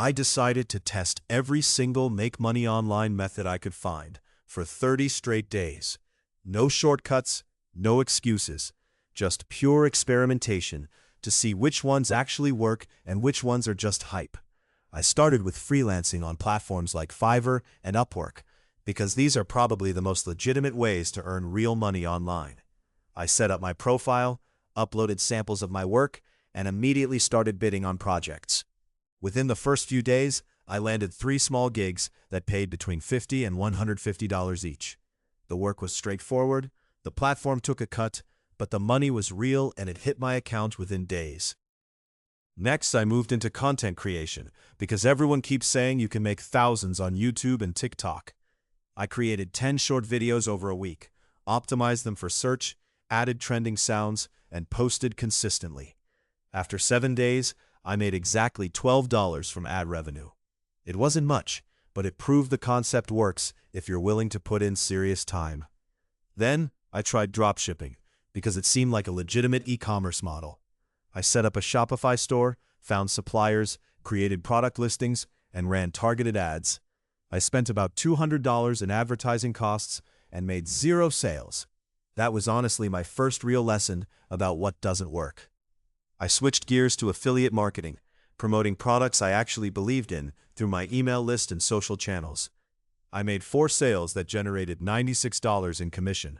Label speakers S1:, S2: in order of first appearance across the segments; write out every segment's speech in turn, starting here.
S1: I decided to test every single make money online method I could find for 30 straight days. No shortcuts, no excuses, just pure experimentation to see which ones actually work and which ones are just hype. I started with freelancing on platforms like Fiverr and Upwork because these are probably the most legitimate ways to earn real money online. I set up my profile, uploaded samples of my work, and immediately started bidding on projects. Within the first few days, I landed 3 small gigs that paid between $50 and $150 each. The work was straightforward, the platform took a cut, but the money was real and it hit my account within days. Next, I moved into content creation because everyone keeps saying you can make thousands on YouTube and TikTok. I created 10 short videos over a week, optimized them for search, added trending sounds, and posted consistently. After 7 days, I made exactly $12 from ad revenue. It wasn't much, but it proved the concept works if you're willing to put in serious time. Then, I tried dropshipping because it seemed like a legitimate e-commerce model. I set up a Shopify store, found suppliers, created product listings, and ran targeted ads. I spent about $200 in advertising costs and made 0 sales. That was honestly my first real lesson about what doesn't work. I switched gears to affiliate marketing, promoting products I actually believed in through my email list and social channels. I made 4 sales that generated $96 in commission.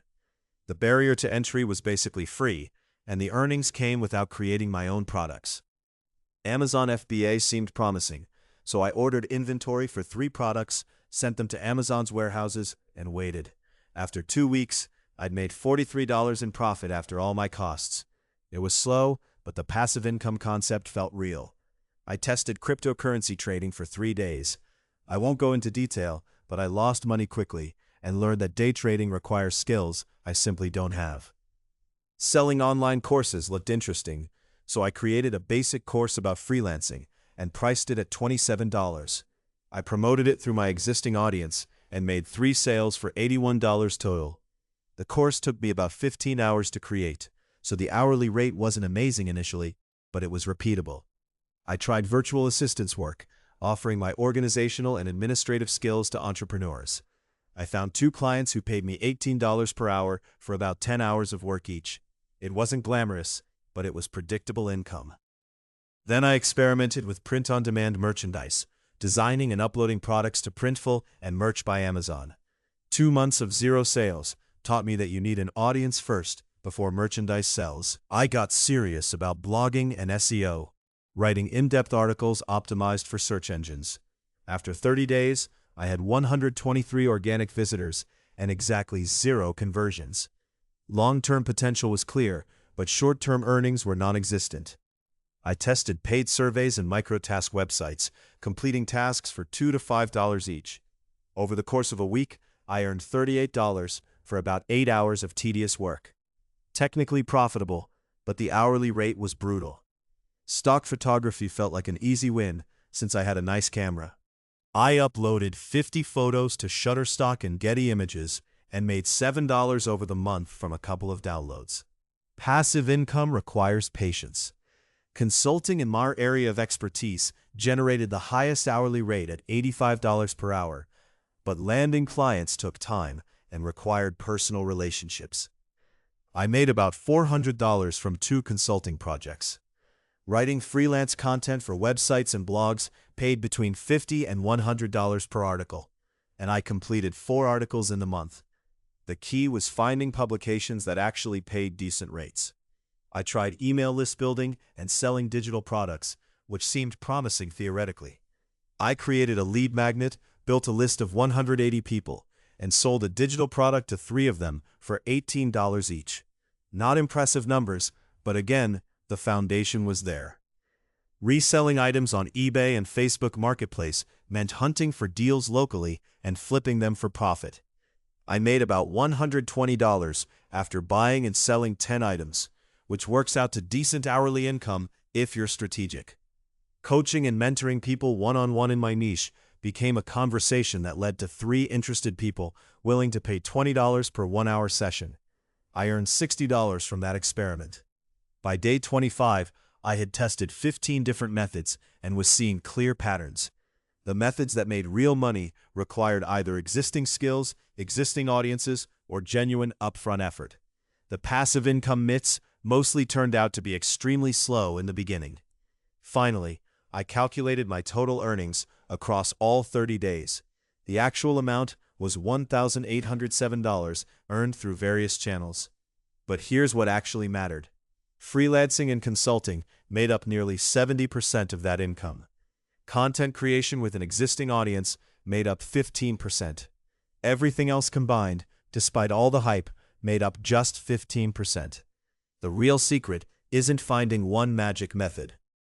S1: The barrier to entry was basically free, and the earnings came without creating my own products. Amazon FBA seemed promising, so I ordered inventory for 3 products, sent them to Amazon's warehouses, and waited. After 2 weeks, I'd made $43 in profit after all my costs. It was slow, but the passive income concept felt real. I tested cryptocurrency trading for 3 days. I won't go into detail, but I lost money quickly and learned that day trading requires skills I simply don't have. Selling online courses looked interesting, so I created a basic course about freelancing and priced it at $27. I promoted it through my existing audience and made 3 sales for $81 total. The course took me about 15 hours to create, so the hourly rate wasn't amazing initially, but it was repeatable. I tried virtual assistance work, offering my organizational and administrative skills to entrepreneurs. I found 2 clients who paid me $18 per hour for about 10 hours of work each. It wasn't glamorous, but it was predictable income. Then I experimented with print-on-demand merchandise, designing and uploading products to Printful and Merch by Amazon. 2 months of 0 sales taught me that you need an audience first before merchandise sells. I got serious about blogging and SEO, writing in-depth articles optimized for search engines. After 30 days, I had 123 organic visitors and exactly 0 conversions. Long-term potential was clear, but short-term earnings were non-existent. I tested paid surveys and microtask websites, completing tasks for $2 to $5 each. Over the course of a week, I earned $38 for about 8 hours of tedious work. Technically profitable, but the hourly rate was brutal. Stock photography felt like an easy win since I had a nice camera. I uploaded 50 photos to Shutterstock and Getty Images and made $7 over the month from a couple of downloads. Passive income requires patience. Consulting in my area of expertise generated the highest hourly rate at $85 per hour, but landing clients took time and required personal relationships. I made about $400 from 2 consulting projects. Writing freelance content for websites and blogs paid between $50 and $100 per article, and I completed 4 articles in the month. The key was finding publications that actually paid decent rates. I tried email list building and selling digital products, which seemed promising theoretically. I created a lead magnet, built a list of 180 people, and sold a digital product to 3 of them for $18 each. Not impressive numbers, but again, the foundation was there. Reselling items on eBay and Facebook Marketplace meant hunting for deals locally and flipping them for profit. I made about $120 after buying and selling 10 items, which works out to decent hourly income if you're strategic. Coaching and mentoring people one-on-one in my niche became a conversation that led to 3 interested people willing to pay $20 per 1-hour session. I earned $60 from that experiment. By day 25, I had tested 15 different methods and was seeing clear patterns. The methods that made real money required either existing skills, existing audiences, or genuine upfront effort. The passive income myths mostly turned out to be extremely slow in the beginning. Finally, I calculated my total earnings across all 30 days. The actual amount was $1,807 earned through various channels. But here's what actually mattered. Freelancing and consulting made up nearly 70% of that income. Content creation with an existing audience made up 15%. Everything else combined, despite all the hype, made up just 15%. The real secret isn't finding one magic method.